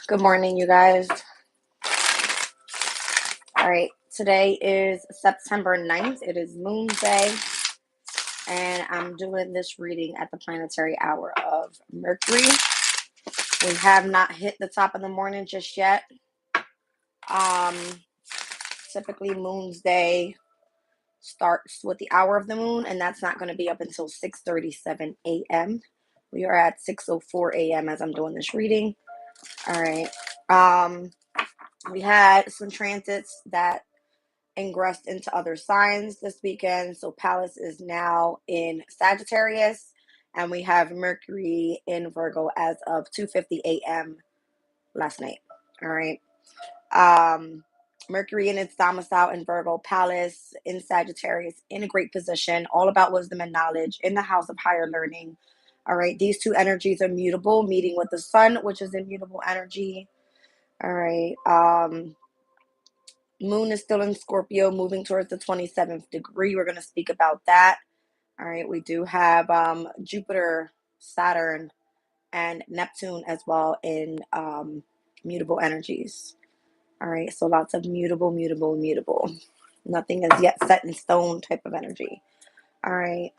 Good morning, you guys. All right, today is September 9th. It is Moon Day, and I'm doing this reading at the planetary hour of Mercury. We have not hit the top of the morning just yet. Um, Typically, Moon's Day starts with the hour of the moon, and that's not going to be up until 6:37 a.m. We are at 6:04 a.m. as I'm doing this reading. All right. We had some transits that ingressed into other signs this weekend. So Pallas is now in Sagittarius, and we have Mercury in Virgo as of 2:50 a.m. last night. All right. Mercury in its domicile in Virgo, Pallas in Sagittarius, in a great position, all about wisdom and knowledge, in the house of higher learning. All right. These two energies are mutable, meeting with the sun, which is immutable energy. All right. Moon is still in Scorpio, moving towards the 27th degree. We're going to speak about that. All right. We do have Jupiter, Saturn, and Neptune as well in mutable energies. All right. So lots of mutable, mutable, mutable. Nothing is yet set in stone type of energy. All right.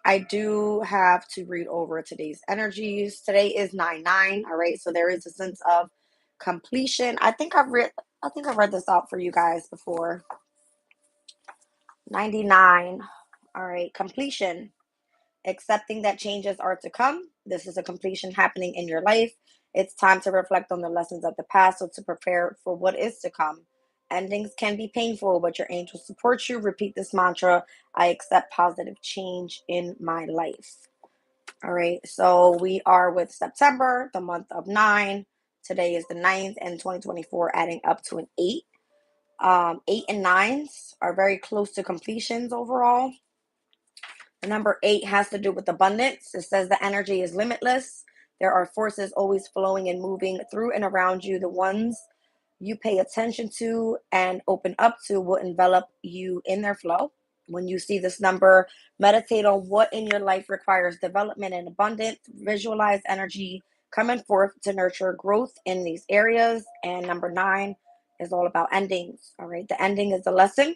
I do have to read over today's energies. Today is 9/9. All right. So there is a sense of completion. I think I've read this out for you guys before. 99. All right. Completion. Accepting that changes are to come. This is a completion happening in your life. It's time to reflect on the lessons of the past, so to prepare for what is to come. Endings can be painful, but your angels support you. Repeat this mantra: I accept positive change in my life. All right. So we are with September, the month of 9. Today is the 9th, and 2024 adding up to an 8. 8 and 9s are very close to completions overall. The number 8 has to do with abundance. It says the energy is limitless. There are forces always flowing and moving through and around you. The ones you pay attention to and open up to will envelop you in their flow. When you see this number, meditate on what in your life requires development and abundance. Visualize energy coming forth to nurture growth in these areas. And number 9 is all about endings. All right. The ending is the lesson.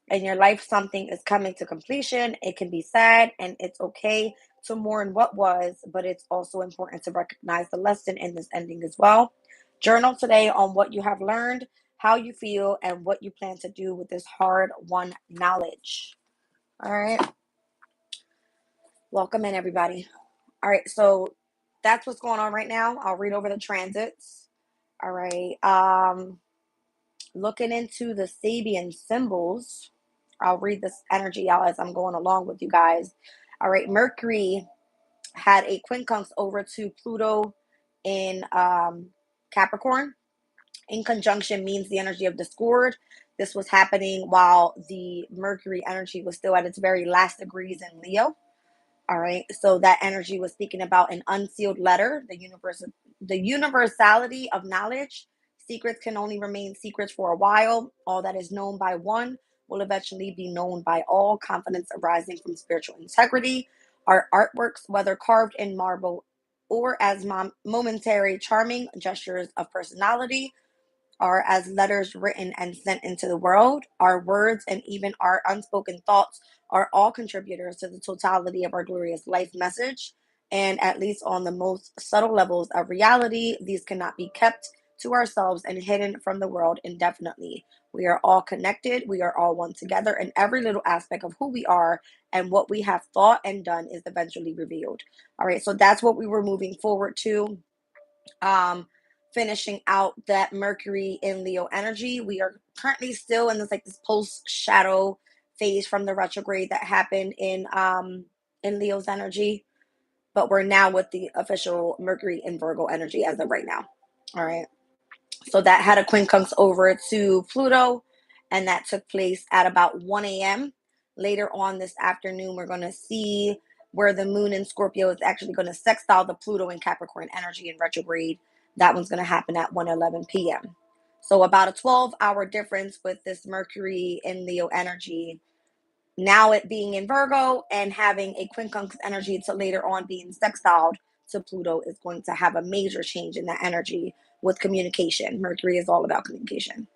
In your life, something is coming to completion. It can be sad, and it's okay to mourn what was, but it's also important to recognize the lesson in this ending as well. Journal today on what you have learned, how you feel, and what you plan to do with this hard won knowledge. All right. Welcome in, everybody. All right. So that's what's going on right now. I'll read over the transits. All right. Looking into the Sabian symbols. I'll read this energy out as I'm going along with you guys. All right. Mercury had a quincunx over to Pluto in Capricorn. In conjunction means the energy of discord. This was happening while the Mercury energy was still at its very last degrees in Leo. All right. So that energy was speaking about an unsealed letter, the universality of knowledge. Secrets can only remain secrets for a while. All that is known by one will eventually be known by all. Confidence arising from spiritual integrity. Our artworks, whether carved in marble or as momentary charming gestures of personality, are as letters written and sent into the world. Our words and even our unspoken thoughts are all contributors to the totality of our glorious life message. And at least on the most subtle levels of reality, these cannot be kept to ourselves and hidden from the world indefinitely. We are all connected. We are all one together, and every little aspect of who we are and what we have thought and done is eventually revealed. All right, so that's what we were moving forward to. Um, Finishing out that Mercury in Leo energy. We are currently still in this post shadow phase from the retrograde that happened in Leo's energy, but we're now with the official Mercury in Virgo energy as of right now. All right. So that had a quincunx over to Pluto, and that took place at about 1 a.m. Later on this afternoon, we're going to see where the moon in Scorpio is actually going to sextile the Pluto in Capricorn energy in retrograde. That one's going to happen at 1:11 p.m. So about a 12-hour difference with this Mercury in Leo energy. Now it being in Virgo and having a quincunx energy to later on being sextiled to Pluto is going to have a major change in that energy with communication. Mercury is all about communication.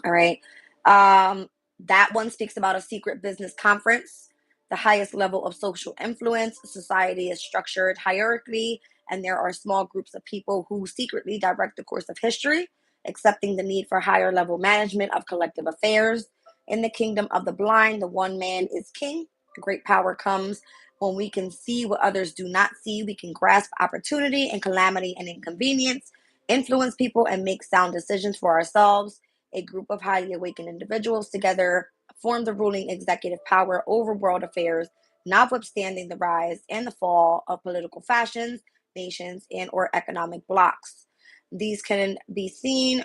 All right. Um, that one speaks about a secret business conference, the highest level of social influence. Society is structured hierarchically, and there are small groups of people who secretly direct the course of history, accepting the need for higher level management of collective affairs. In the kingdom of the blind, the one man is king. Great power comes when we can see what others do not see. We can grasp opportunity and calamity and inconvenience, influence people, and make sound decisions for ourselves. A group of highly awakened individuals together form the ruling executive power over world affairs, notwithstanding the rise and the fall of political fashions, nations, and or economic blocs. These can be seen,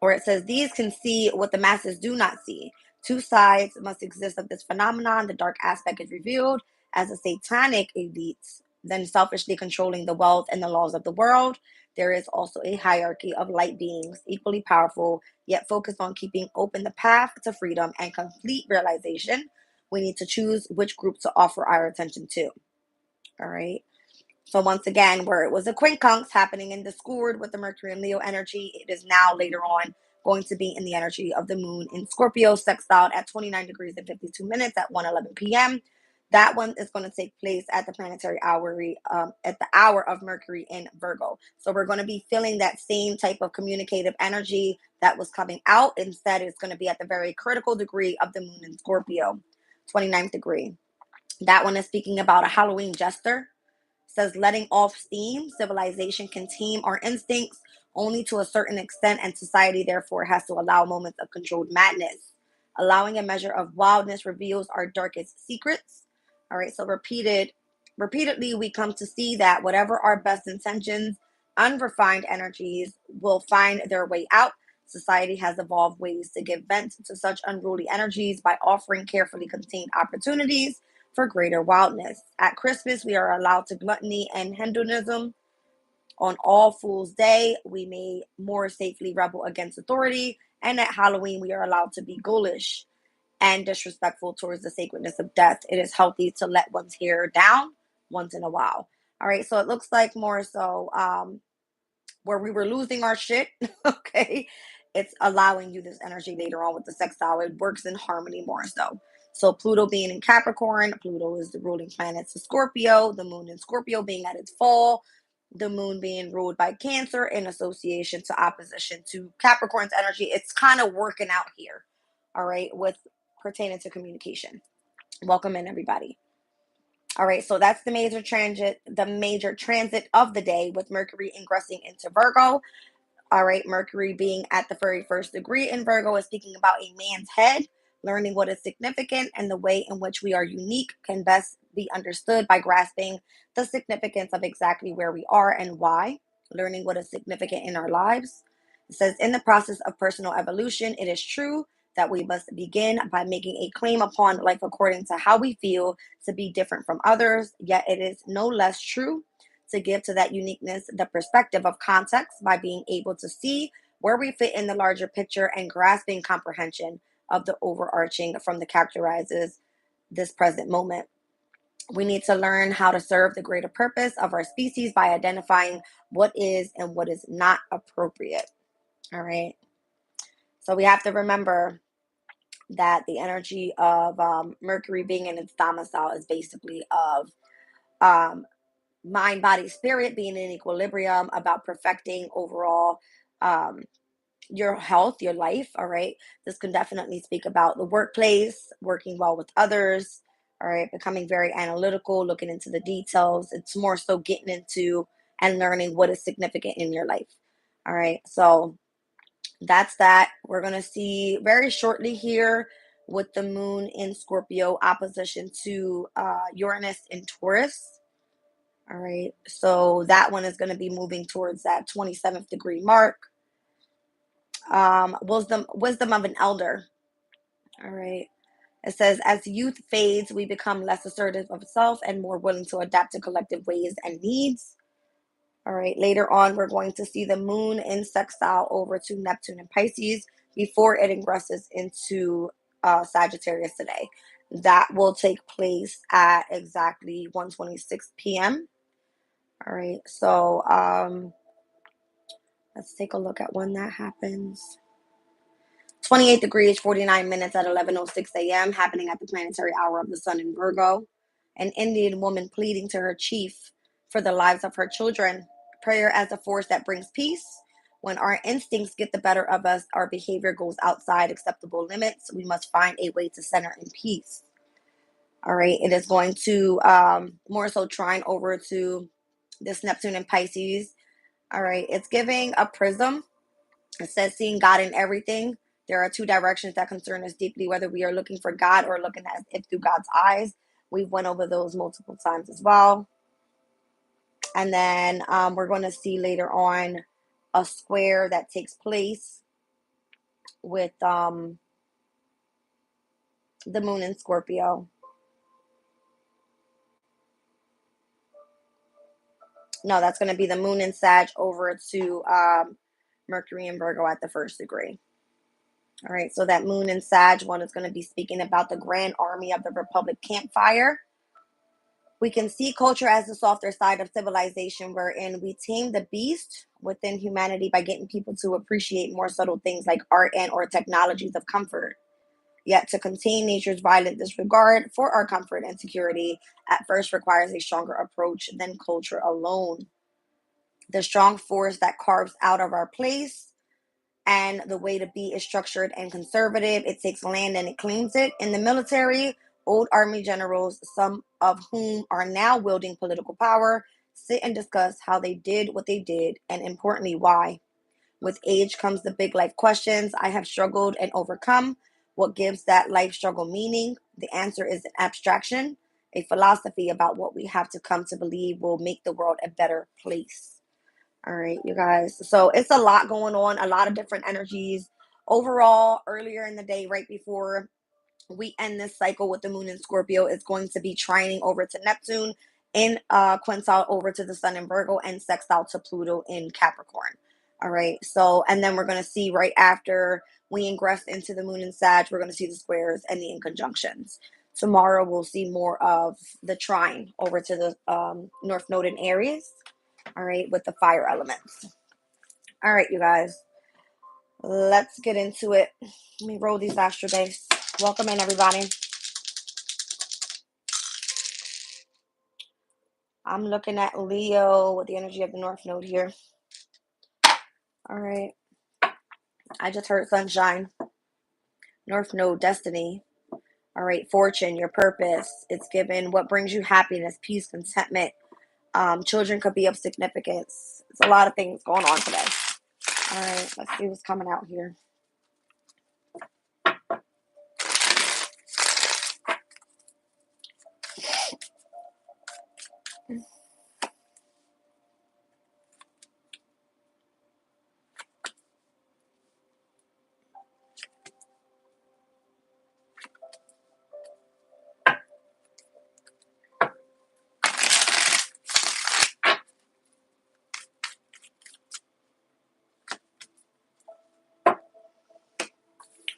or it says these can see what the masses do not see. Two sides must exist of this phenomenon. The dark aspect is revealed as a satanic elite, then selfishly controlling the wealth and the laws of the world. There is also a hierarchy of light beings, equally powerful, yet focused on keeping open the path to freedom and complete realization. We need to choose which group to offer our attention to. All right. So once again, where it was a quincunx happening in discord with the Mercury and Leo energy, it is now later on going to be in the energy of the moon in Scorpio, sextile at 29 degrees and 52 minutes at 1:11 p.m. That one is going to take place at the planetary hour, at the hour of Mercury in Virgo. So we're going to be feeling that same type of communicative energy that was coming out. Instead, it's going to be at the very critical degree of the moon in Scorpio, 29th degree. That one is speaking about a Halloween jester. Says letting off steam. Civilization can tame our instincts only to a certain extent, and society therefore has to allow moments of controlled madness. Allowing a measure of wildness reveals our darkest secrets. All right, so repeatedly we come to see that whatever our best intentions, unrefined energies will find their way out. Society has evolved ways to give vent to such unruly energies by offering carefully contained opportunities for greater wildness. At Christmas, we are allowed to gluttony and hedonism. On All Fool's Day, we may more safely rebel against authority. And at Halloween, we are allowed to be ghoulish and disrespectful towards the sacredness of death. It is healthy to let one's hair down once in a while. All right, so it looks like more so where we were losing our shit, okay, it's allowing you this energy later on with the sextile. It works in harmony more so. So Pluto being in Capricorn, Pluto is the ruling planet to Scorpio, the moon in Scorpio being at its fall, the moon being ruled by Cancer in association to opposition to Capricorn's energy. It's kind of working out here, all right, with pertaining to communication. Welcome in, everybody. All right, so that's the major transit of the day with Mercury ingressing into Virgo. All right, Mercury being at the very first degree in Virgo is speaking about a man's head, learning what is significant, and the way in which we are unique can best be understood by grasping the significance of exactly where we are and why, learning what is significant in our lives. It says, in the process of personal evolution, it is true that we must begin by making a claim upon life according to how we feel to be different from others, yet it is no less true to give to that uniqueness the perspective of context by being able to see where we fit in the larger picture and grasping comprehension of the overarching from the characterizes this present moment. We need to learn how to serve the greater purpose of our species by identifying what is and what is not appropriate. All right. So we have to remember that the energy of Mercury being in its domicile is basically of um, mind, body, spirit being in equilibrium, about perfecting overall um, your health, your life. All right. This can definitely speak about the workplace, working well with others. All right. Becoming very analytical, looking into the details. It's more so getting into and learning what is significant in your life. All right. So that's that. We're going to see very shortly here with the moon in Scorpio opposition to Uranus in Taurus. All right. So that one is going to be moving towards that 27th degree mark. Wisdom of an elder. All right. It says, as youth fades, we become less assertive of self and more willing to adapt to collective ways and needs. All right. Later on, we're going to see the moon in sextile over to Neptune and Pisces before it ingresses into Sagittarius today. That will take place at exactly 1:26 p.m. All right, so let's take a look at when that happens. 28 degrees, 49 minutes at 11:06 a.m., happening at the planetary hour of the sun in Virgo. An Indian woman pleading to her chief for the lives of her children. Prayer as a force that brings peace. When our instincts get the better of us, our behavior goes outside acceptable limits. We must find a way to center in peace. All right, it is going to more so trine over to this Neptune and Pisces. All right, it's giving a prism. It says seeing God in everything. There are two directions that concern us deeply, whether we are looking for God or looking at it through God's eyes. We've went over those multiple times as well. And then we're going to see later on a square that takes place with the moon in Scorpio. No, that's going to be the moon in Sag over to Mercury and Virgo at the first degree. All right, so that moon in Sag one is going to be speaking about the grand army of the Republic campfire. We can see culture as the softer side of civilization, wherein we tame the beast within humanity by getting people to appreciate more subtle things like art and or technologies of comfort. Yet to contain nature's violent disregard for our comfort and security at first requires a stronger approach than culture alone. The strong force that carves out of our place and the way to be is structured and conservative. It takes land and it claims it. In the military, old army generals, some of whom are now wielding political power, sit and discuss how they did what they did and importantly why. With age comes the big life questions I have struggled and overcome. What gives that life struggle meaning? The answer is an abstraction, a philosophy about what we have to come to believe will make the world a better place. All right, you guys. So it's a lot going on, a lot of different energies. Overall, earlier in the day, right before we end this cycle with the moon in Scorpio, it's going to be trining over to Neptune in quintile over to the sun in Virgo and sextile to Pluto in Capricorn. All right. So, and then we're going to see right after we ingress into the moon in Sag, we're going to see the squares and the inconjunctions. Tomorrow, we'll see more of the trine over to the North Node in Aries. All right, with the fire elements. All right, you guys, let's get into it. Let me roll these astro dice. Welcome in, everybody. I'm looking at Leo with the energy of the North Node here. All right. I just heard sunshine. North Node, destiny. All right, fortune, your purpose. It's given what brings you happiness, peace, contentment. Children could be of significance. It's a lot of things going on today. All right, let's see what's coming out here.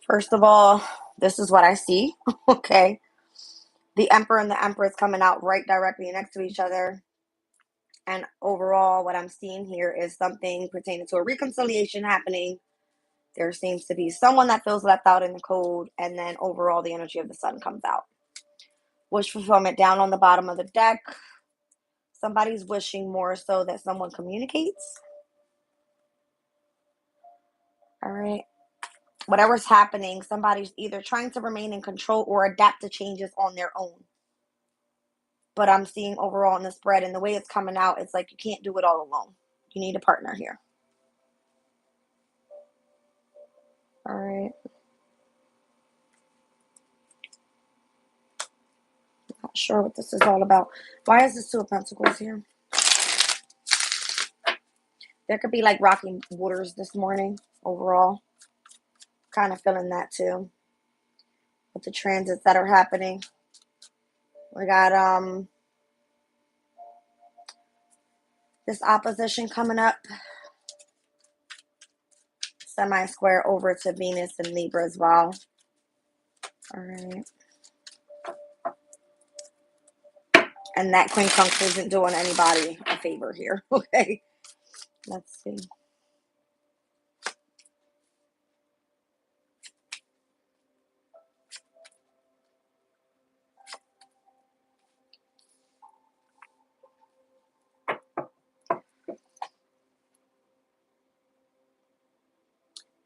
First of all, this is what I see. Okay. The Emperor and the Empress coming out right directly next to each other. And overall, what I'm seeing here is something pertaining to a reconciliation happening. There seems to be someone that feels left out in the cold. And then overall, the energy of the sun comes out. Wish fulfillment down on the bottom of the deck. Somebody's wishing more so that someone communicates. All right. Whatever's happening, somebody's either trying to remain in control or adapt to changes on their own. But I'm seeing overall in the spread and the way it's coming out, it's like you can't do it all alone. You need a partner here. All right. Not sure what this is all about. Why is this Two of Pentacles here? There could be like rocky waters this morning overall. Kind of feeling that too. With the transits that are happening. We got this opposition coming up. Semi-square over to Venus and Libra as well. All right. And that quincunx isn't doing anybody a favor here. Okay. Let's see.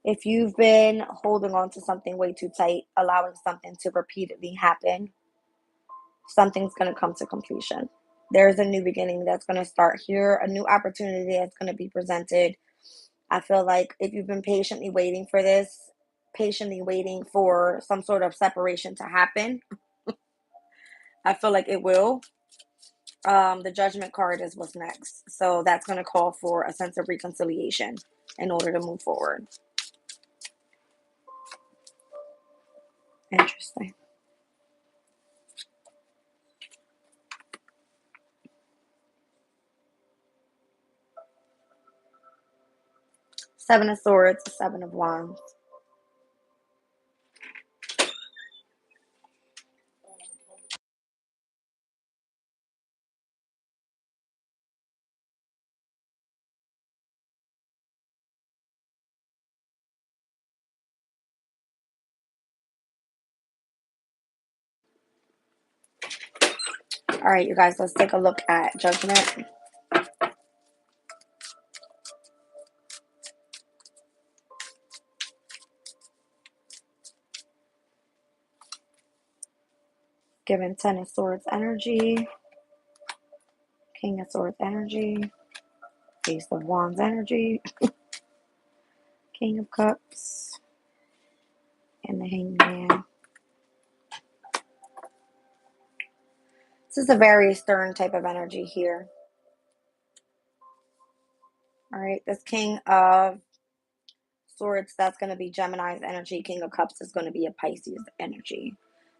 If you've been holding on to something way too tight, allowing something to repeatedly happen, something's going to come to completion. There's a new beginning that's going to start here, a new opportunity that's going to be presented. I feel like if you've been patiently waiting for this, patiently waiting for some sort of separation to happen, I feel like it will. The judgment card is what's next. So that's going to call for a sense of reconciliation in order to move forward. Interesting. Seven of Swords, Seven of Wands. All right, you guys, let's take a look at Judgment. Given Ten of Swords energy, King of Swords energy, Ace of Wands energy, King of Cups, and the Hangman. This is a very stern type of energy here. All right, this King of Swords, that's going to be Gemini's energy. King of Cups is going to be a Pisces energy.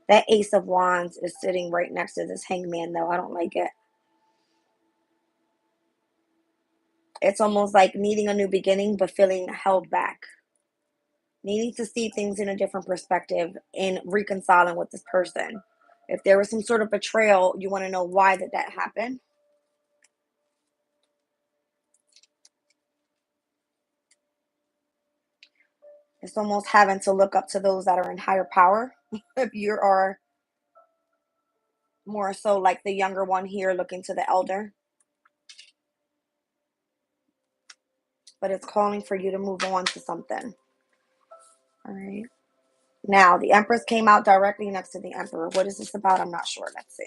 That Ace of Wands is sitting right next to this Hangman, though. I don't like it. It's almost like needing a new beginning, but feeling held back. Needing to see things in a different perspective and reconciling with this person. If there was some sort of betrayal, you want to know why did that happen. It's almost having to look up to those that are in higher power. If you are more so like the younger one here, looking to the elder. But it's calling for you to move on to something. All right. Now, the Empress came out directly next to the Emperor. What is this about? I'm not sure. Let's see.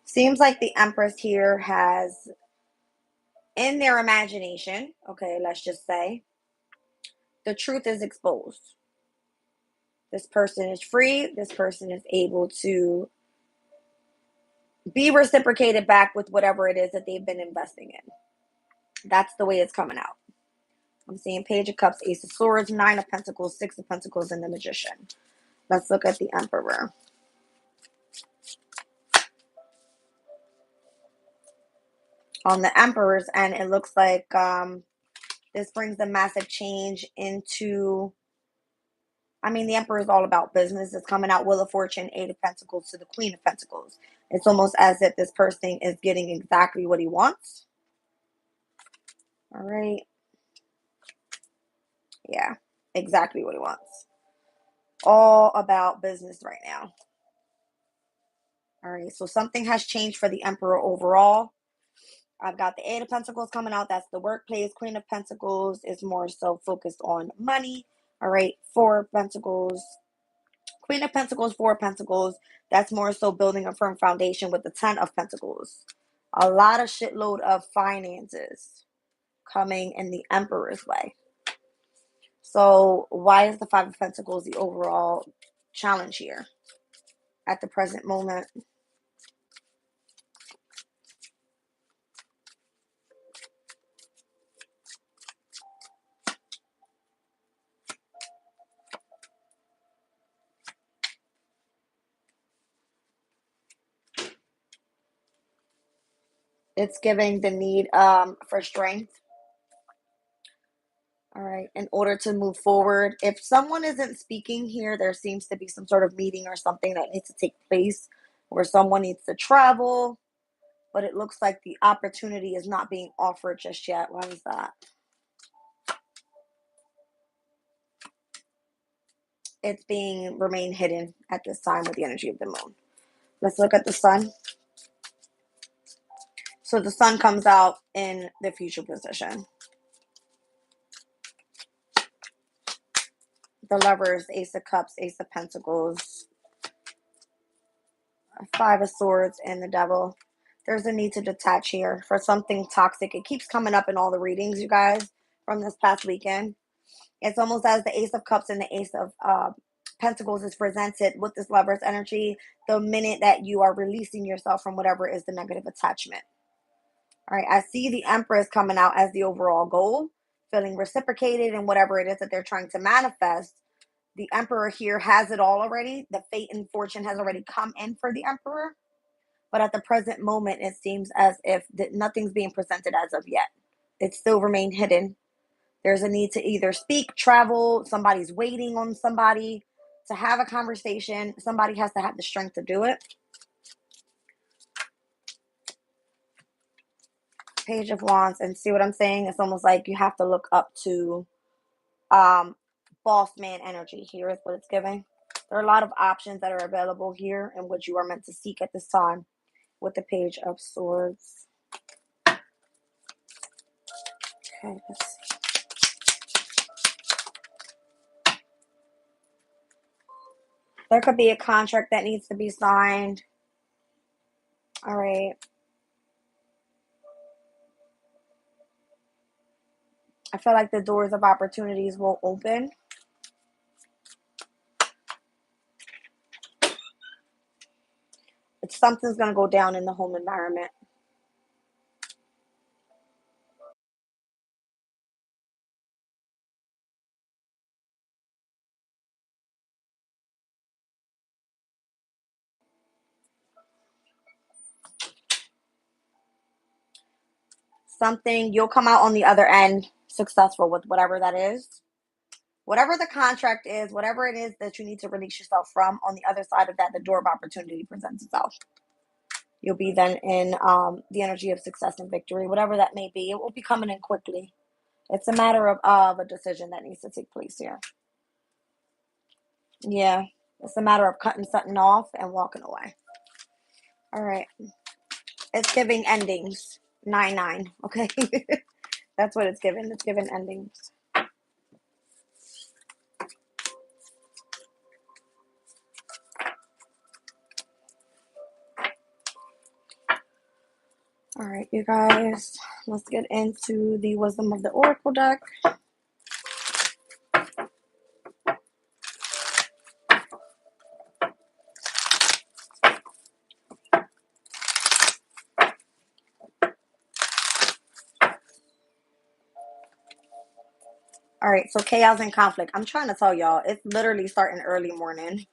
Seems like the Empress here has, in their imagination, okay, let's just say, the truth is exposed. This person is free. This person is able to be reciprocated back with whatever it is that they've been investing in. That's the way it's coming out. I'm seeing Page of Cups, Ace of Swords, Nine of Pentacles, Six of Pentacles, and the Magician. Let's look at the Emperor. On the Emperor's end, it looks like this brings a massive change into, I mean, the Emperor is all about business. It's coming out Wheel of Fortune, Eight of Pentacles to the Queen of Pentacles. It's almost as if this person is getting exactly what he wants. All right. Yeah, exactly what he wants. All about business right now. All right, so something has changed for the Emperor overall. I've got the Eight of Pentacles coming out. That's the workplace. Queen of Pentacles is more so focused on money. All right, Four of Pentacles. Queen of Pentacles, Four of Pentacles. That's more so building a firm foundation with the Ten of Pentacles. A lot of shitload of finances coming in the Emperor's way. So why is the Five of Pentacles the overall challenge here at the present moment? It's giving the need for strength. All right, in order to move forward. If someone isn't speaking here, there seems to be some sort of meeting or something that needs to take place where someone needs to travel, but it looks like the opportunity is not being offered just yet. Why is that? It's being remain hidden at this time with the energy of the moon. Let's look at the sun. So the sun comes out in the future position. The lovers, ace of cups, ace of pentacles, five of swords, and the devil. There's a need to detach here for something toxic. It keeps coming up in all the readings, you guys, from this past weekend. It's almost as the ace of cups and the ace of pentacles is presented with this lover's energy the minute that you are releasing yourself from whatever is the negative attachment. All right, I see the Empress coming out as the overall goal, feeling reciprocated in whatever it is that they're trying to manifest. The Emperor here has it all already. The fate and fortune has already come in for the Emperor. But at the present moment, it seems as if nothing's being presented as of yet. It still remains hidden. There's a need to either speak, travel, somebody's waiting on somebody to have a conversation. Somebody has to have the strength to do it. Page of Wands, and see what I'm saying? It's almost like you have to look up to boss man energy. Here is what it's giving. There are a lot of options that are available here and what you are meant to seek at this time with the Page of Swords. Okay, let's see. There could be a contract that needs to be signed. All right. I feel like the doors of opportunities will open. Something's going to go down in the home environment. Something, you'll come out on the other end successful with whatever that is. Whatever the contract is, whatever it is that you need to release yourself from, on the other side of that, the door of opportunity presents itself. You'll be then in the energy of success and victory, whatever that may be. It will be coming in quickly. It's a matter of a decision that needs to take place here. Yeah, it's a matter of cutting something off and walking away. All right. It's giving endings. 9-9. Okay. That's what it's given. It's given endings. All right, you guys. Let's get into the wisdom of the Oracle deck. All right, so chaos and conflict. I'm trying to tell y'all, it's literally starting early morning.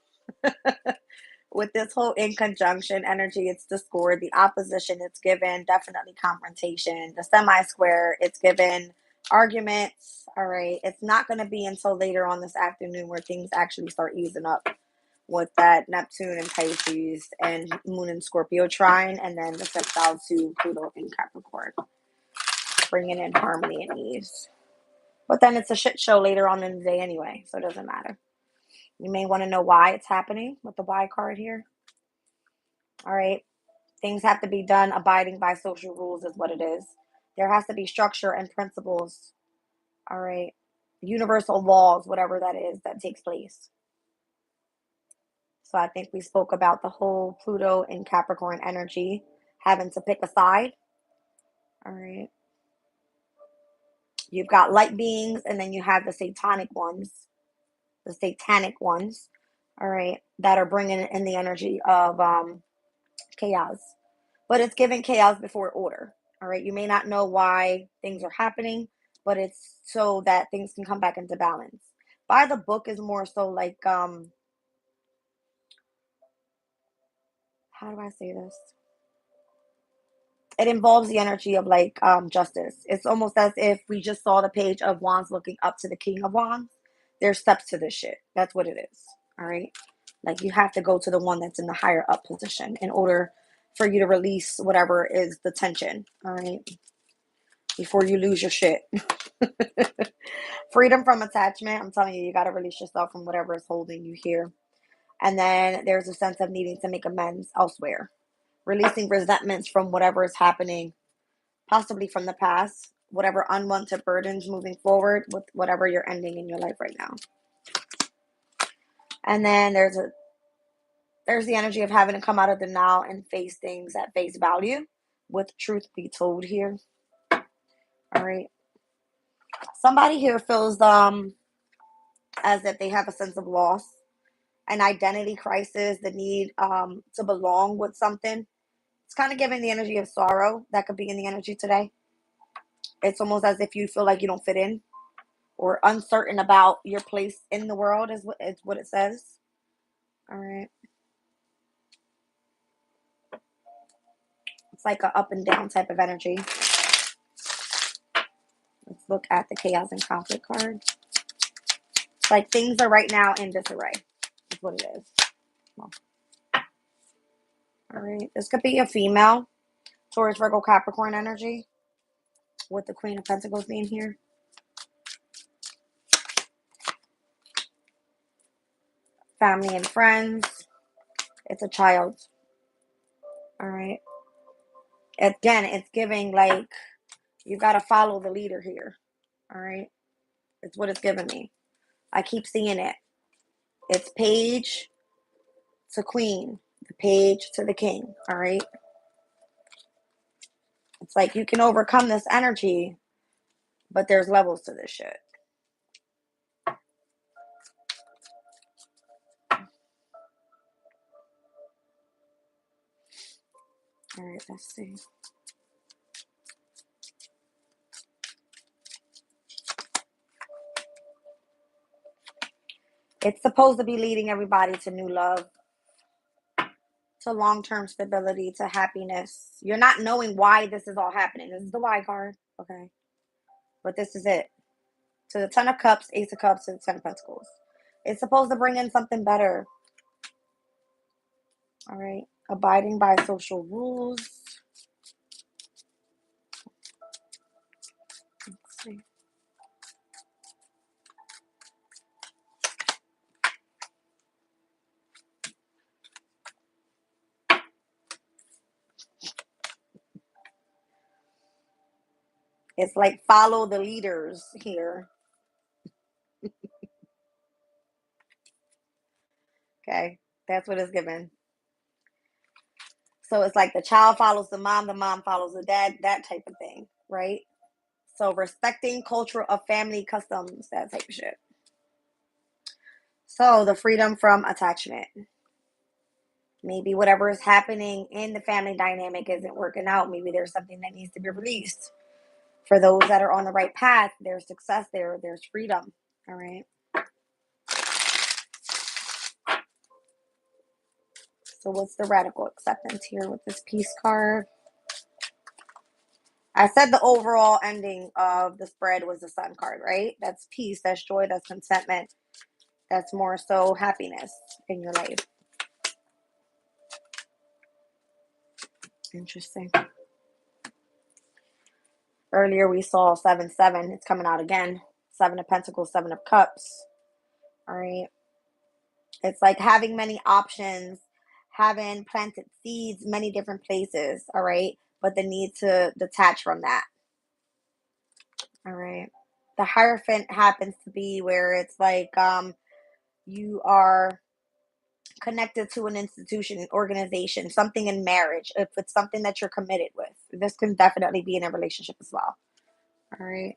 With this whole in conjunction energy, it's discord. The opposition, it's given definitely confrontation. The semi-square, it's given arguments. All right, it's not going to be until later on this afternoon where things actually start easing up with that Neptune and Pisces and Moon and Scorpio trine, and then the sextile to Pluto in Capricorn, bringing in harmony and ease. But then it's a shit show later on in the day anyway, so it doesn't matter. You may want to know why it's happening with the Y card here. All right. Things have to be done abiding by social rules is what it is. There has to be structure and principles. All right. Universal laws, whatever that is, that takes place. So I think we spoke about the whole Pluto and Capricorn energy having to pick a side. All right. You've got light beings and then you have the satanic ones. The satanic ones. All right. That are bringing in the energy of chaos. But it's giving chaos before order. All right. You may not know why things are happening, but it's so that things can come back into balance. By the book is more so like how do I say this? it involves the energy of like justice. It's almost as if we just saw the page of wands looking up to the king of wands. There's steps to this shit. That's what it is. All right. Like you have to go to the one that's in the higher up position in order for you to release whatever is the tension. All right. Before you lose your shit. Freedom from attachment. I'm telling you, you got to release yourself from whatever is holding you here. And then there's a sense of needing to make amends elsewhere. Releasing resentments from whatever is happening, possibly from the past, whatever unwanted burdens moving forward with whatever you're ending in your life right now. And then there's the energy of having to come out of denial and face things at face value with truth be told here. All right. Somebody here feels as if they have a sense of loss, an identity crisis, the need to belong with something. It's kind of giving the energy of sorrow that could be in the energy today. It's almost as if you feel like you don't fit in or uncertain about your place in the world is what it says. All right. It's like an up and down type of energy. Let's look at the chaos and conflict card. It's like things are right now in disarray. Is what it is. Well, all right. This could be a female, Taurus, Virgo, Capricorn energy with the Queen of Pentacles being here. Family and friends. It's a child. All right. Again, it's giving like you got to follow the leader here. All right. It's what it's giving me. I keep seeing it. It's page to queen, the page to the king. All right. It's like you can overcome this energy, but there's levels to this shit. All right, let's see. It's supposed to be leading everybody to new love, to long-term stability, to happiness. You're not knowing why this is all happening. This is the why card, okay? But this is it. To the Ten of Cups, Ace of Cups, to the Ten of Pentacles. It's supposed to bring in something better. All right. Abiding by social rules. Let's see. It's like follow the leaders here. Okay. That's what it's given. So it's like the child follows the mom follows the dad, that type of thing, right? So respecting culture of family customs, that type of shit. So the freedom from attachment. Maybe whatever is happening in the family dynamic isn't working out. Maybe there's something that needs to be released. For those that are on the right path, there's success there. There's freedom. All right. So what's the radical acceptance here with this peace card? I said the overall ending of the spread was the sun card, right? That's peace, that's joy, that's contentment. That's more so happiness in your life. Interesting. Earlier we saw 7-7. It's coming out again. 7 of Pentacles, 7 of Cups. All right. It's like having many options, having planted seeds many different places. All right. But the need to detach from that. All right. The Hierophant happens to be where it's like you are connected to an institution, an organization, something in marriage. If it's something that you're committed with, this can definitely be in a relationship as well. All right.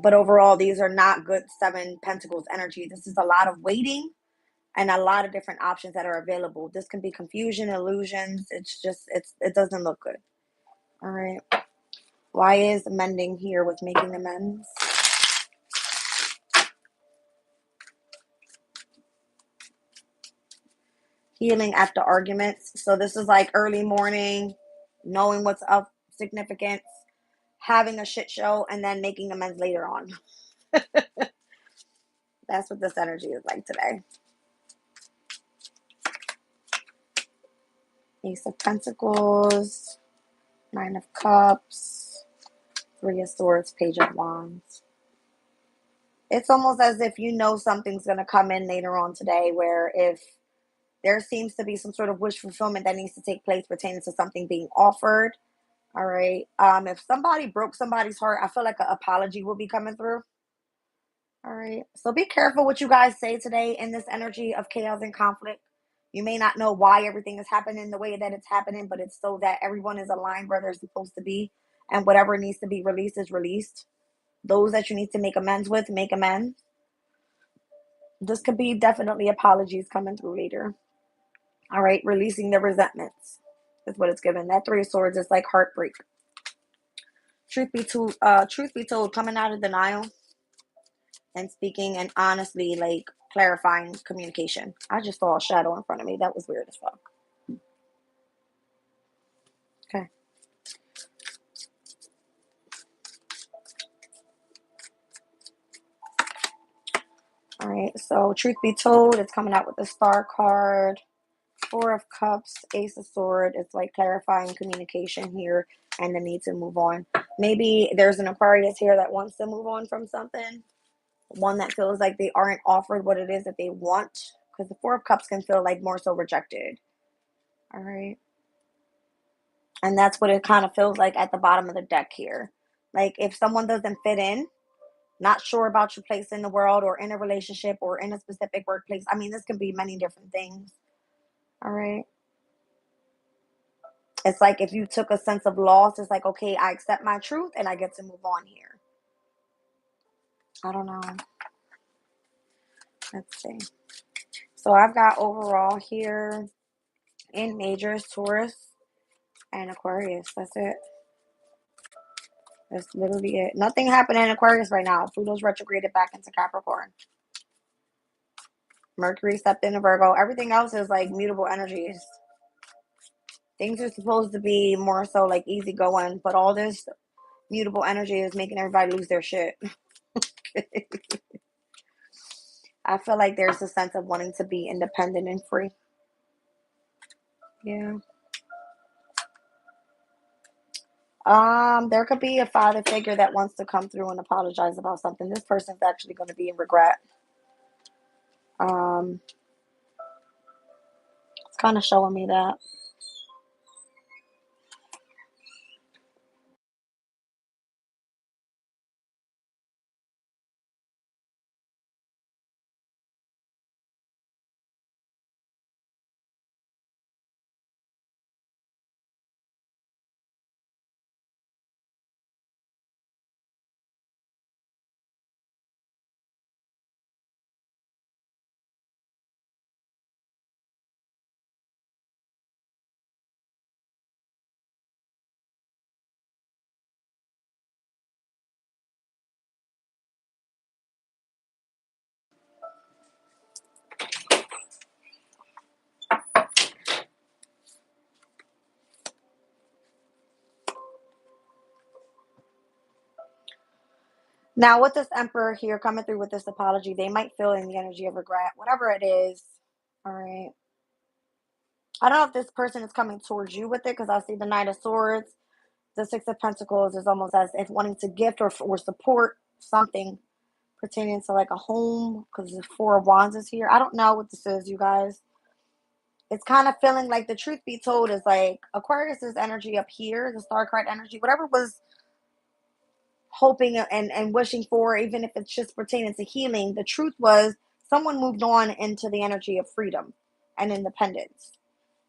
But overall, these are not good 7 Pentacles energy. This is a lot of waiting and a lot of different options that are available. This can be confusion, illusions. It's just, it doesn't look good. All right. Why is mending here with making amends? Healing after arguments. So this is like early morning, knowing what's of significance, having a shit show, and then making amends later on. That's what this energy is like today. Ace of Pentacles, Nine of Cups, Three of Swords, Page of Wands. It's almost as if you know something's going to come in later on today, where if there seems to be some sort of wish fulfillment that needs to take place pertaining to something being offered. All right. If somebody broke somebody's heart, I feel like an apology will be coming through. All right. So be careful what you guys say today in this energy of chaos and conflict. You may not know why everything is happening the way that it's happening, but it's so that everyone is aligned where they're supposed to be. And whatever needs to be released is released. Those that you need to make amends with, make amends. This could be definitely apologies coming through later. All right. Releasing the resentments is what it's given. That Three of Swords is like heartbreak. Truth be told, coming out of denial and speaking and honestly, like, clarifying communication. I just saw a shadow in front of me. That was weird as fuck. Okay. All right. So, truth be told, it's coming out with the Star card, Four of Cups, Ace of Swords. It's like clarifying communication here and the need to move on. Maybe there's an Aquarius here that wants to move on from something. One that feels like they aren't offered what it is that they want. Because the Four of Cups can feel like more so rejected. All right. And that's what it kind of feels like at the bottom of the deck here. Like if someone doesn't fit in, not sure about your place in the world or in a relationship or in a specific workplace. I mean, this can be many different things. All right. It's like if you took a sense of loss, it's like, okay, I accept my truth and I get to move on here. I don't know. Let's see. So I've got overall here in majors, Taurus and Aquarius. That's it. That's literally it. Nothing happening in Aquarius right now. Pluto's retrograded back into Capricorn. Mercury stepped into Virgo. Everything else is like mutable energies. Things are supposed to be more so like easy going, but all this mutable energy is making everybody lose their shit. I feel like there's a sense of wanting to be independent and free. Yeah. There could be a father figure that wants to come through and apologize about something. This person's actually going to be in regret. It's kind of showing me that. Now, with this Emperor here coming through with this apology, they might feel in the energy of regret, whatever it is. All right. I don't know if this person is coming towards you with it because I see the Knight of Swords. The Six of Pentacles is almost as if wanting to gift or support something pertaining to like a home because the Four of Wands is here. I don't know what this is, you guys. It's kind of feeling like the truth be told is like Aquarius's energy up here, the star card energy, whatever was hoping and wishing for, even if it's just pertaining to healing. The truth was someone moved on into the energy of freedom and independence.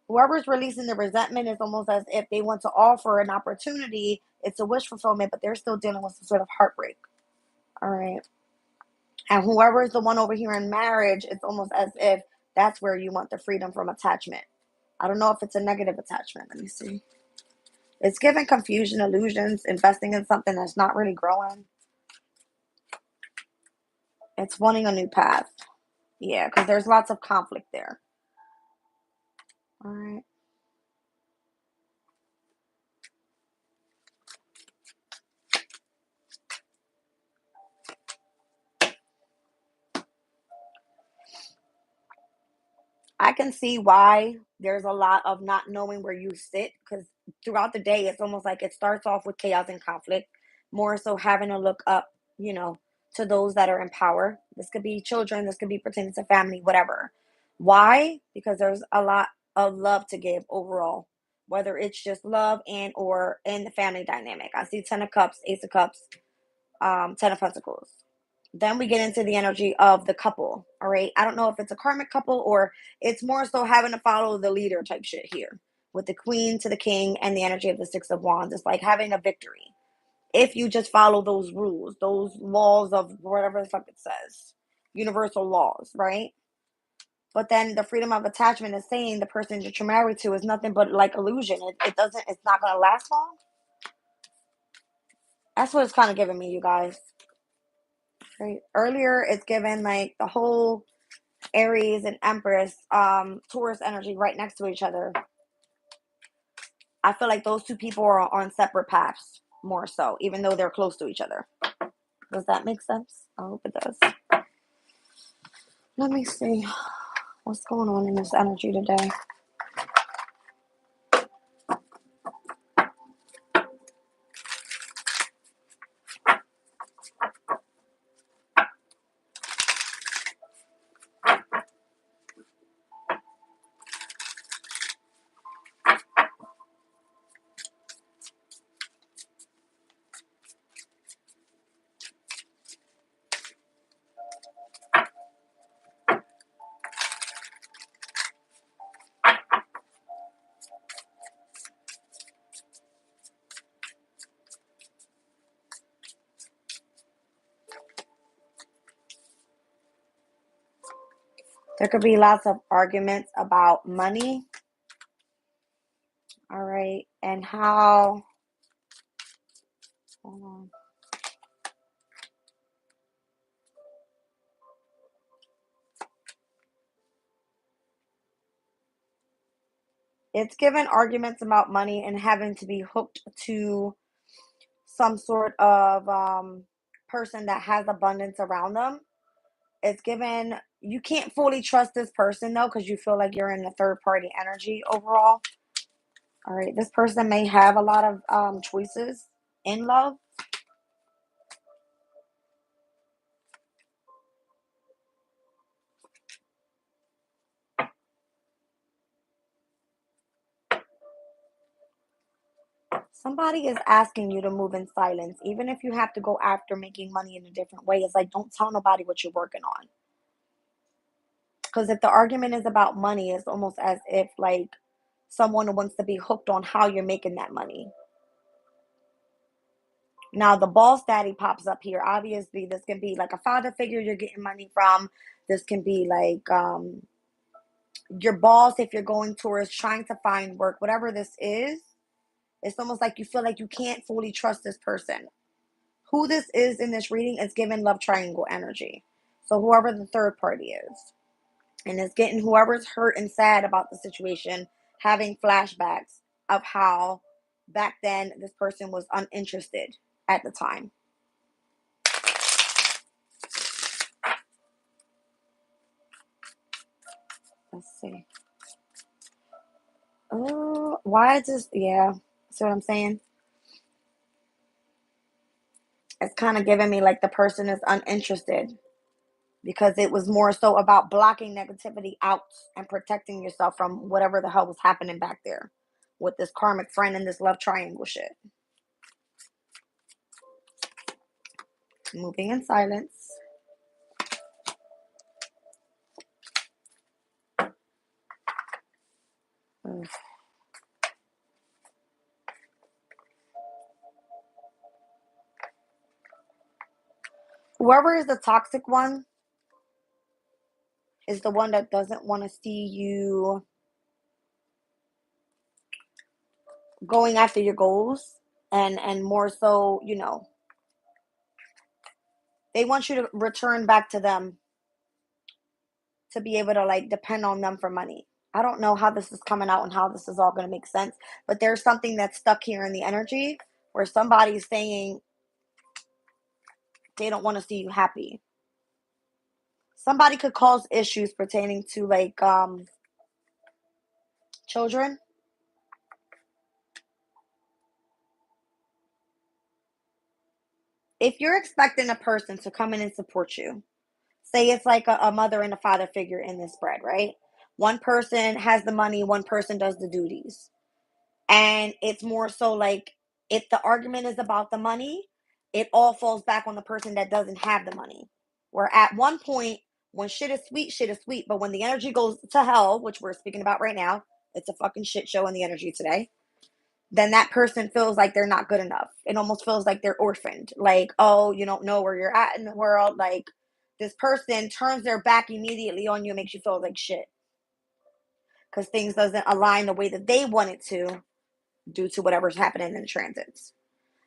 Whoever's releasing the resentment is almost as if they want to offer an opportunity. It's a wish fulfillment, but they're still dealing with some sort of heartbreak. All right. And whoever is the one over here in marriage, it's almost as if that's where you want the freedom from attachment. I don't know if it's a negative attachment. Let me see. It's giving confusion, illusions, investing in something that's not really growing. It's wanting a new path. Yeah, because there's lots of conflict there. All right. I can see why there's a lot of not knowing where you sit, because throughout the day, it's almost like it starts off with chaos and conflict, more so having to look up, you know, to those that are in power. This could be children, this could be pertaining to family, whatever. Why? Because there's a lot of love to give overall, whether it's just love and or in the family dynamic. I see 10 of cups, ace of cups, 10 of pentacles. Then we get into the energy of the couple. All right. I don't know if it's a karmic couple or it's more so having to follow the leader type shit here with the queen to the king and the energy of the six of wands. It's like having a victory. If you just follow those rules, those laws of whatever the fuck it says, universal laws, right? But then the freedom of attachment is saying the person that you're married to is nothing but like illusion. It's not going to last long. That's what it's kind of giving me, you guys. Right. Earlier, it's given like the whole Aries and Empress, Taurus energy right next to each other. I feel like those two people are on separate paths more so, even though they're close to each other. Does that make sense? I hope it does. Let me see what's going on in this energy today. There could be lots of arguments about money. All right. And how. Hold on. It's given arguments about money and having to be hooked to some sort of person that has abundance around them. It's given you can't fully trust this person though because you feel like you're in a third party energy overall. All right, this person may have a lot of choices in love. Somebody is asking you to move in silence, even if you have to go after making money in a different way. It's like, don't tell nobody what you're working on. Because if the argument is about money, it's almost as if like someone wants to be hooked on how you're making that money. Now, the boss daddy pops up here. Obviously, this can be like a father figure you're getting money from. This can be like your boss if you're going towards trying to find work, whatever this is. It's almost like you feel like you can't fully trust this person. Who this is in this reading is given love triangle energy. So whoever the third party is. And it's getting whoever's hurt and sad about the situation having flashbacks of how back then this person was uninterested at the time. Let's see. Oh, why just, yeah. See what I'm saying? It's kind of giving me like the person is uninterested because it was more so about blocking negativity out and protecting yourself from whatever the hell was happening back there with this karmic friend and this love triangle shit. Moving in silence. Ugh. Whoever is the toxic one is the one that doesn't want to see you going after your goals and more so, you know, they want you to return back to them to be able to like depend on them for money. I don't know how this is coming out and how this is all going to make sense, but there's something that's stuck here in the energy where somebody's saying they don't want to see you happy. Somebody could cause issues pertaining to like Children, if you're expecting a person to come in and support you, say it's like a mother and a father figure in this spread, right? One person has the money, one person does the duties. And it's more so like if the argument is about the money, it all falls back on the person that doesn't have the money. Where at one point, when shit is sweet. But when the energy goes to hell, which we're speaking about right now, it's a fucking shit show in the energy today. Then that person feels like they're not good enough. It almost feels like they're orphaned. Like, oh, you don't know where you're at in the world. Like, this person turns their back immediately on you and makes you feel like shit because things doesn't align the way that they want it to due to whatever's happening in the transits.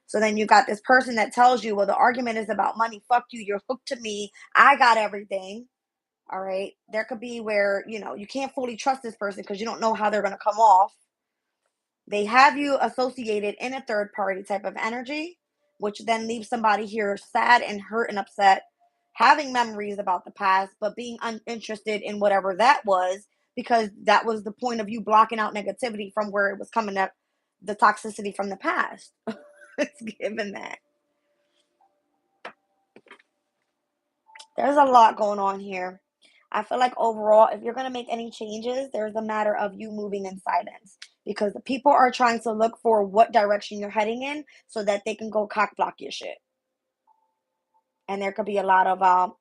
So then you got this person that tells you, well, the argument is about money. Fuck you. You're hooked to me. I got everything. All right. There could be where, you can't fully trust this person because you don't know how they're going to come off. They have you associated in a third party type of energy, which then leaves somebody here sad and hurt and upset, having memories about the past, but being uninterested in whatever that was because that was the point of you blocking out negativity from where it was coming up, the toxicity from the past. It's given that. There's a lot going on here. I feel like overall, if you're going to make any changes, there's a matter of you moving in silence because the people are trying to look for what direction you're heading in so that they can go cock block your shit. And there could be a lot of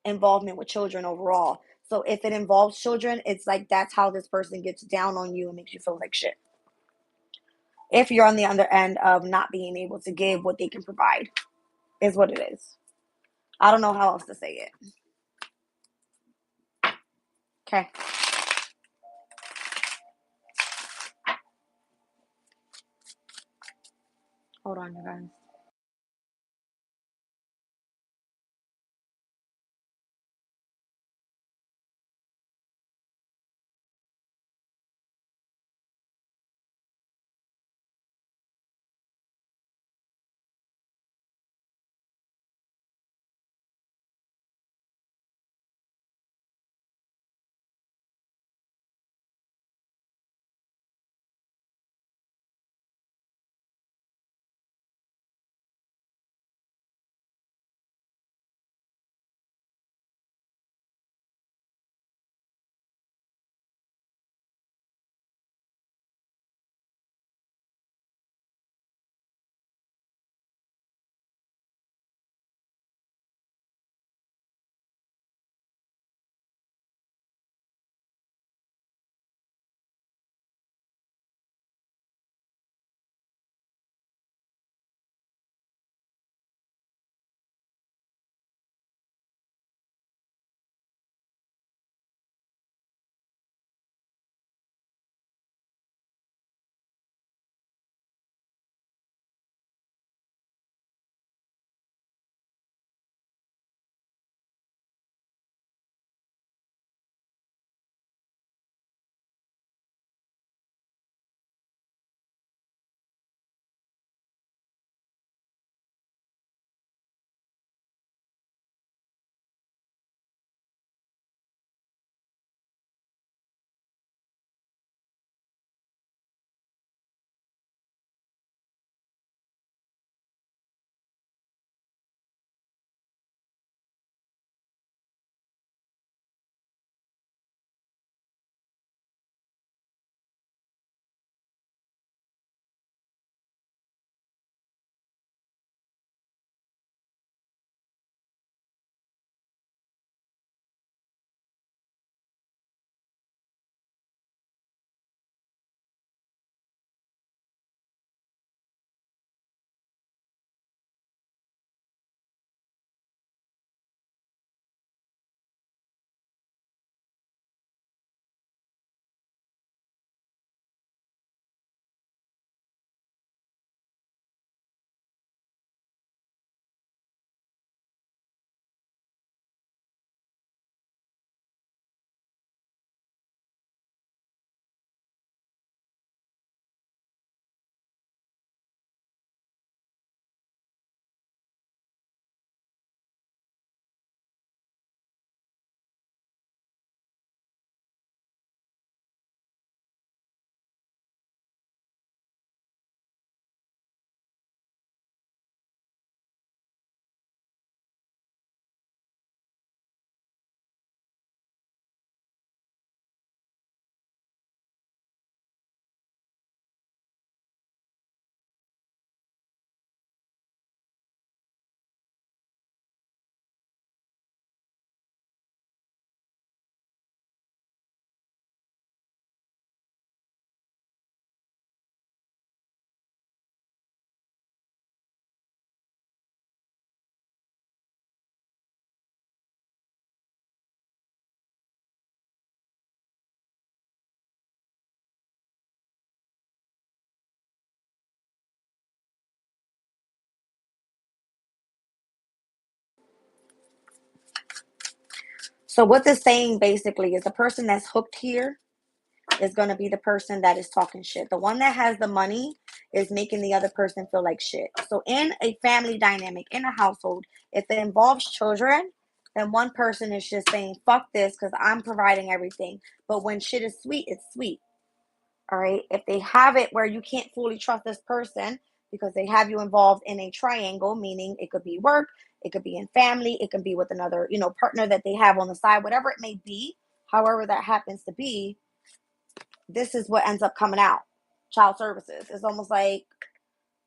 involvement with children overall. So if it involves children, it's like that's how this person gets down on you and makes you feel like shit. If you're on the other end of not being able to give what they can provide, is what it is. I don't know how else to say it. Okay. Hold on, you guys. So what this saying basically is the person that's hooked here is going to be the person that is talking shit. The one that has the money is making the other person feel like shit. So in a family dynamic, in a household, if it involves children, then one person is just saying, fuck this because I'm providing everything. But when shit is sweet, it's sweet. All right. If they have it where you can't fully trust this person because they have you involved in a triangle, meaning it could be work, it could be in family, it could be with another, partner that they have on the side, whatever it may be, however that happens to be, this is what ends up coming out. Child services. It's almost like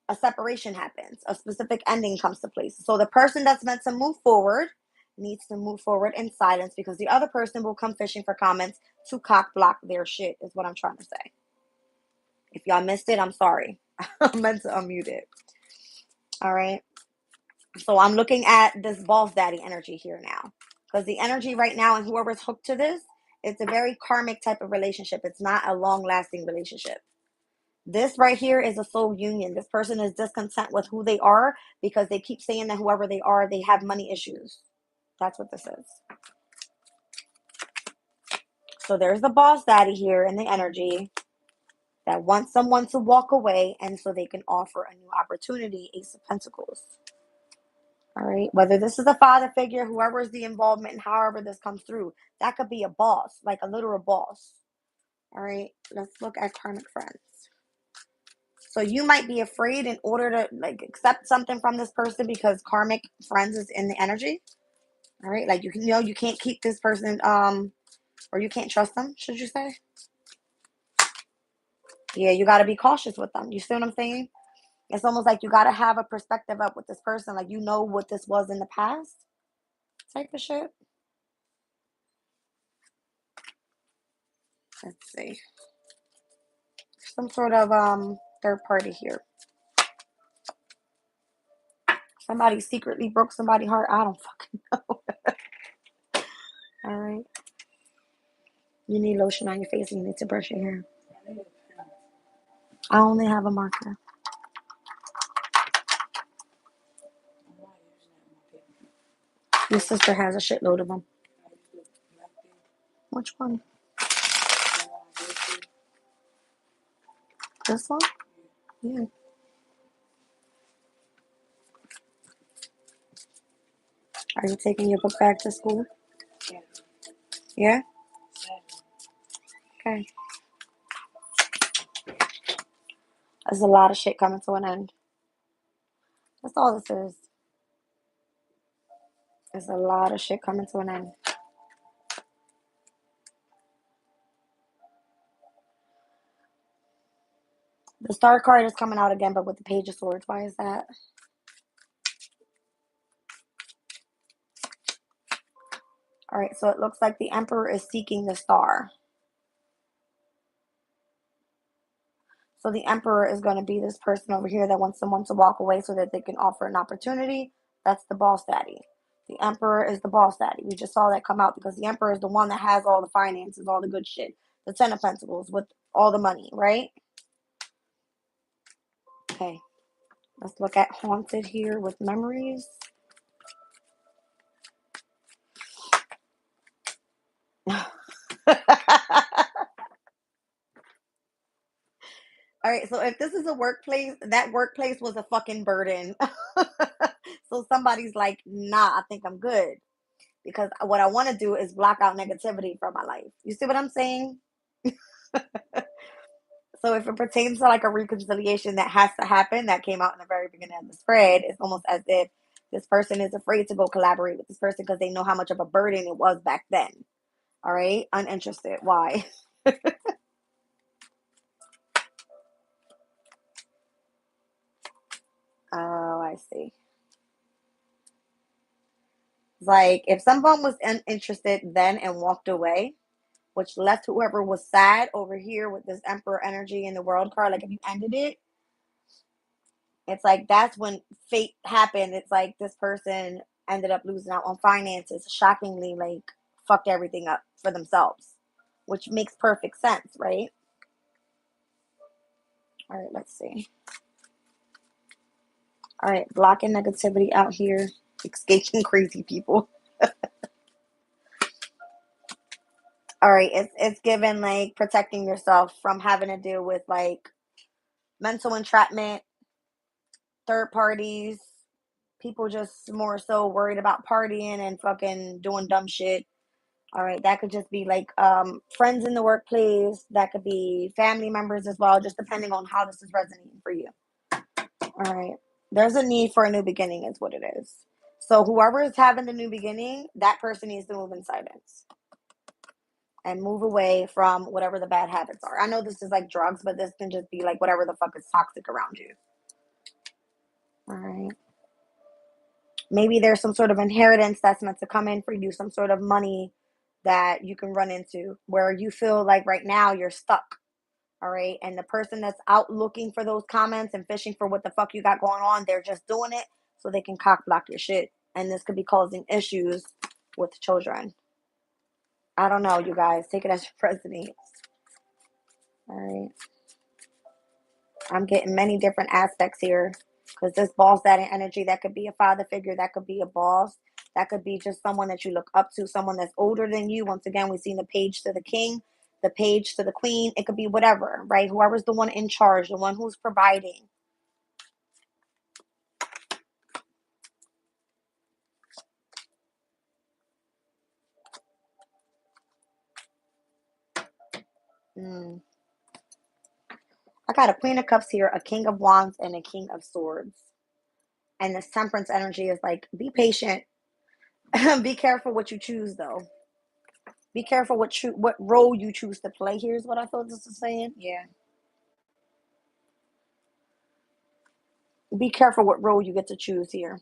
a separation happens, a specific ending comes to place. So the person that's meant to move forward needs to move forward in silence because the other person will come fishing for comments to cock block their shit, is what I'm trying to say. If y'all missed it, I'm sorry. I meant to unmute it. All right. So I'm looking at this boss daddy energy here now. Because the energy right now and whoever's hooked to this, it's a very karmic type of relationship. It's not a long-lasting relationship. This right here is a soul union. This person is discontent with who they are because they keep saying that whoever they are, they have money issues. That's what this is. So there's the boss daddy here in the energy that wants someone to walk away and so they can offer a new opportunity, Ace of Pentacles. All right. Whether this is a father figure, whoever is the involvement, and however this comes through, that could be a boss, like a literal boss. All right. Let's look at karmic friends. So you might be afraid in order to accept something from this person because karmic friends is in the energy. All right. Like you can't keep this person, or you can't trust them, should you say? Yeah, you got to be cautious with them. You see what I'm saying? It's almost like you got to have a perspective up with this person. Like, what this was in the past type of shit. Let's see. Some sort of third party here. Somebody secretly broke somebody's heart. I don't fucking know. All right. You need lotion on your face and you need to brush your hair. I only have a marker. Your sister has a shitload of them. Which one? This one? Yeah. Are you taking your book back to school? Yeah? Okay. There's a lot of shit coming to an end. That's all this is. There's a lot of shit coming to an end. The Star card is coming out again, but with the Page of Swords. Why is that? All right, so it looks like the Emperor is seeking the Star. So the Emperor is going to be this person over here that wants someone to walk away so that they can offer an opportunity. That's the boss daddy. The Emperor is the boss daddy. We just saw that come out because the Emperor is the one that has all the finances, all the good shit. The Ten of Pentacles with all the money, right? Okay. Let's look at Haunted here with memories. All right, so if this is a workplace, that workplace was a fucking burden. So somebody's like, nah, I think I'm good. Because what I want to do is block out negativity from my life. You see what I'm saying? So if it pertains to like a reconciliation that has to happen, that came out in the very beginning of the spread, it's almost as if this person is afraid to go collaborate with this person because they know how much of a burden it was back then. All right? Uninterested. Why? Oh, I see. Like if someone was uninterested then and walked away, which left whoever was sad over here with this Emperor energy in the World card, like if you ended it, it's like that's when fate happened. It's like this person ended up losing out on finances, shockingly, like fucked everything up for themselves, which makes perfect sense, right? All right, let's see. All right, blocking negativity out here, escaping crazy people. All right, it's given like protecting yourself from having to deal with like mental entrapment, third parties, people just more so worried about partying and fucking doing dumb shit. All right, that could just be like friends in the workplace, that could be family members as well, just depending on how this is resonating for you. All right. There's a need for a new beginning, is what it is. So whoever is having the new beginning, that person needs to move in silence and move away from whatever the bad habits are. I know this is like drugs, but this can just be like whatever the fuck is toxic around you. All right. Maybe there's some sort of inheritance that's meant to come in for you, some sort of money that you can run into where you feel like right now you're stuck. All right. And the person that's out looking for those comments and fishing for what the fuck you got going on, they're just doing it so they can cock block your shit. And this could be causing issues with children. I don't know, you guys. Take it as your president. All right. I'm getting many different aspects here because this boss daddy energy, that could be a father figure, that could be a boss, that could be just someone that you look up to, someone that's older than you. Once again, we've seen the page to the king, the page to the queen. It could be whatever, right? Whoever's the one in charge, the one who's providing. Mm. I got a Queen of Cups here, a King of Wands, and a King of Swords. And this Temperance energy is like, be patient. Be careful what you choose, though. Be careful what role you choose to play. Here's what I thought this was saying. Yeah. Be careful what role you get to choose here.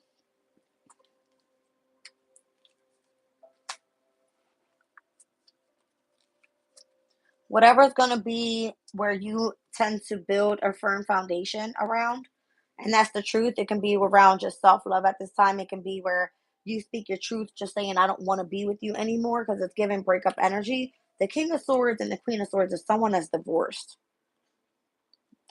Whatever's going to be where you tend to build a firm foundation around, and that's the truth. It can be around just self-love at this time. It can be where you speak your truth, just saying, I don't want to be with you anymore, because it's giving breakup energy. The King of Swords and the Queen of Swords is someone that's divorced.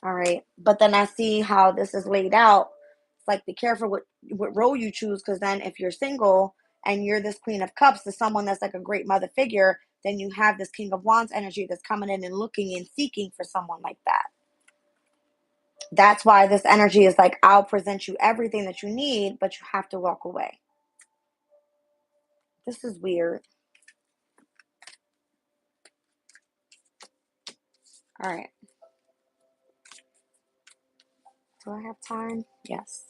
All right. But then I see how this is laid out. It's like, be careful what role you choose, because then if you're single and you're this Queen of Cups to someone that's like a great mother figure, then you have this King of Wands energy that's coming in and looking and seeking for someone like that. That's why this energy is like, I'll present you everything that you need, but you have to walk away. This is weird. All right. Do I have time? Yes.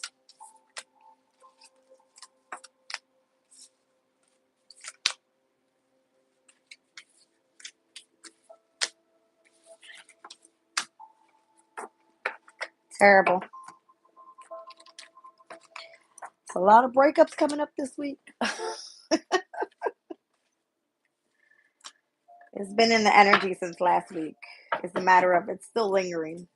Terrible. It's a lot of breakups coming up this week. It's been in the energy since last week. It's a matter of it's still lingering.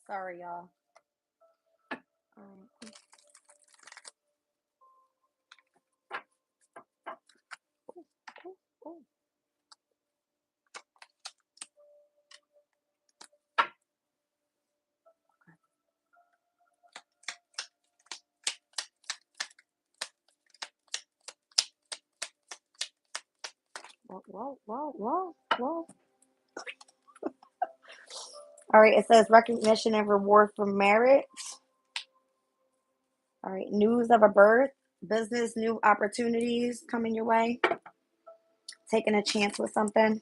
Sorry, y'all. Um, oh, whoa, whoa, whoa, whoa, whoa. All right, it says recognition and reward for merit. All right, news of a birth, business, new opportunities coming your way, taking a chance with something.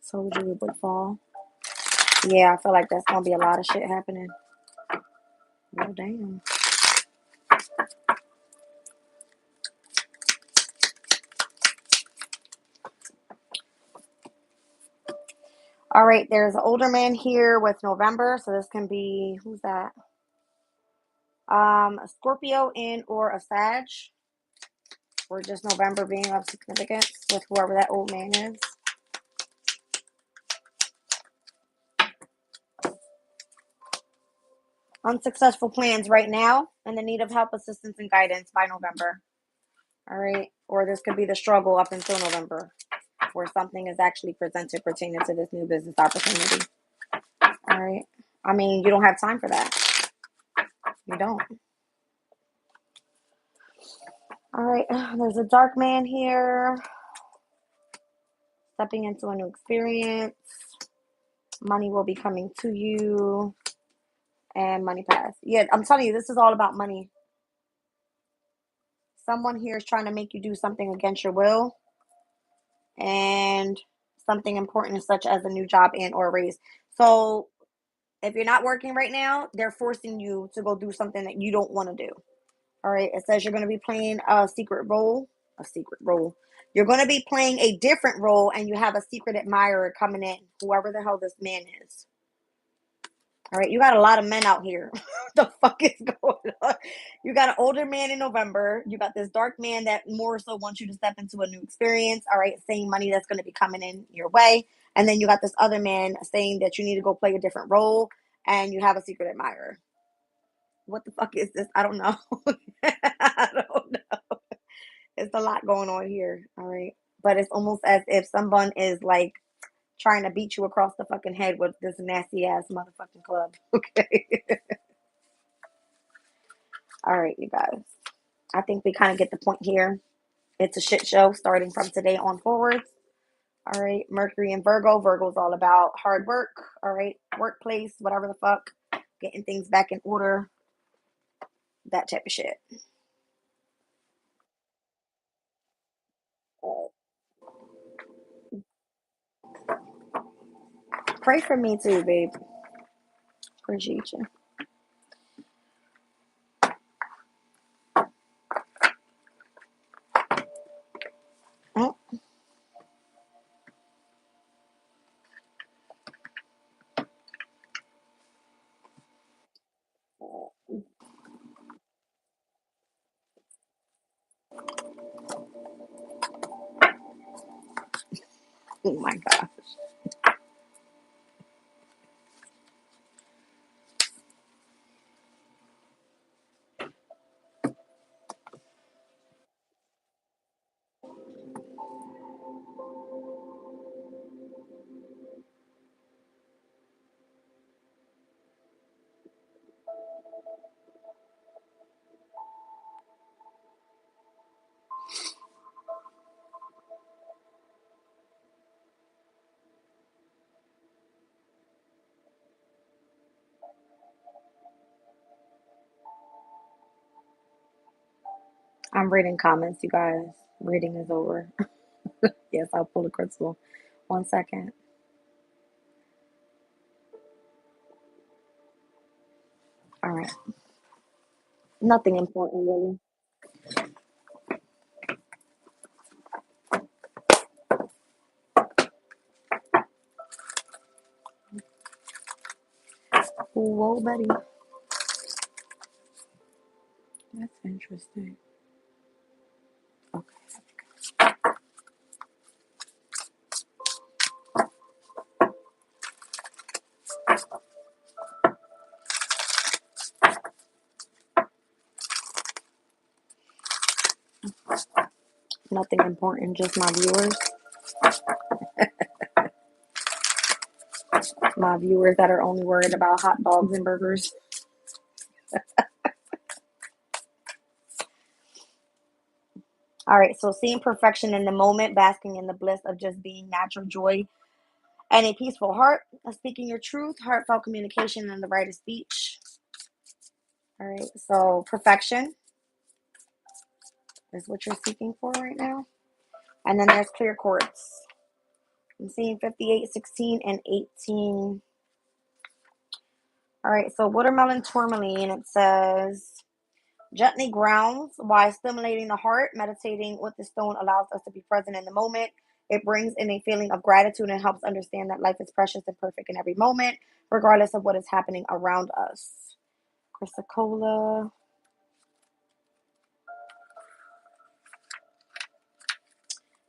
Told you it would fall. Yeah, I feel like that's gonna be a lot of shit happening. Oh damn. All right, there's an older man here with November, so this can be, who's that? A Scorpio and or a Sag, or just November being of significance with whoever that old man is. Unsuccessful plans right now and the need of help, assistance, and guidance by November. All right, or this could be the struggle up until November, where something is actually presented pertaining to this new business opportunity. All right, I mean, you don't have time for that. You don't. All right, there's a dark man here, stepping into a new experience. Money will be coming to you, and money pass. Yeah, I'm telling you, this is all about money. Someone here is trying to make you do something against your will, and something important such as a new job and or raise. So if you're not working right now, they're forcing you to go do something that you don't want to do. All right. It says you're going to be playing a secret role. A secret role. You're going to be playing a different role, and you have a secret admirer coming in, whoever the hell this man is. All right. You got a lot of men out here. What the fuck is going on? You got an older man in November. You got this dark man that more so wants you to step into a new experience. All right. Saying money that's going to be coming in your way. And then you got this other man saying that you need to go play a different role, and you have a secret admirer. What the fuck is this? I don't know. I don't know. It's a lot going on here. All right. But it's almost as if someone is like trying to beat you across the fucking head with this nasty ass motherfucking club. Okay. All right, you guys. I think we kind of get the point here. It's a shit show starting from today on forwards. All right. Mercury and Virgo. Virgo's all about hard work. All right. Workplace, whatever the fuck. Getting things back in order. That type of shit. Pray for me too, babe. Appreciate you. Oh, oh my God. I'm reading comments, you guys. Reading is over. Yes, I'll pull a crystal. 1 second. All right. Nothing important, really. Whoa, buddy. That's interesting. Okay. Nothing important, just my viewers. My viewers that are only worried about hot dogs and burgers. All right, so seeing perfection in the moment, basking in the bliss of just being natural joy and a peaceful heart, speaking your truth, heartfelt communication, and the right of speech. All right, so perfection is what you're seeking for right now. And then there's clear quartz. I'm seeing 58, 16, and 18. All right, so watermelon tourmaline, it says, gently grounds while stimulating the heart. Meditating with the stone allows us to be present in the moment. It brings in a feeling of gratitude and helps understand that life is precious and perfect in every moment, regardless of what is happening around us. Chrysocolla.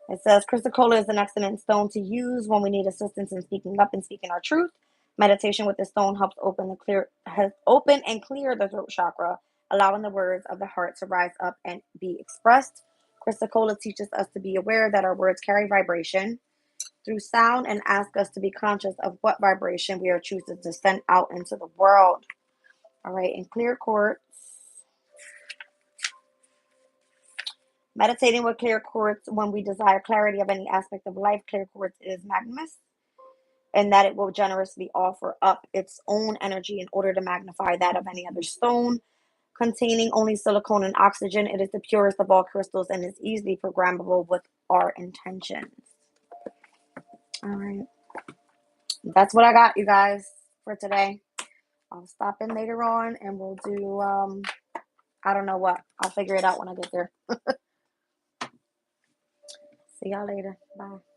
It says Chrysocolla is an excellent stone to use when we need assistance in speaking up and speaking our truth. Meditation with the stone helps open and clear the throat chakra, allowing the words of the heart to rise up and be expressed. Chrysocolla teaches us to be aware that our words carry vibration through sound and ask us to be conscious of what vibration we are choosing to send out into the world. All right, and clear quartz. Meditating with clear quartz when we desire clarity of any aspect of life. Clear quartz is magnanimous and that it will generously offer up its own energy in order to magnify that of any other stone. Containing only silicone and oxygen, it is the purest of all crystals and is easily programmable with our intentions. All right. That's what I got, you guys, for today. I'll stop in later on and we'll do, I don't know what. I'll figure it out when I get there. See y'all later. Bye.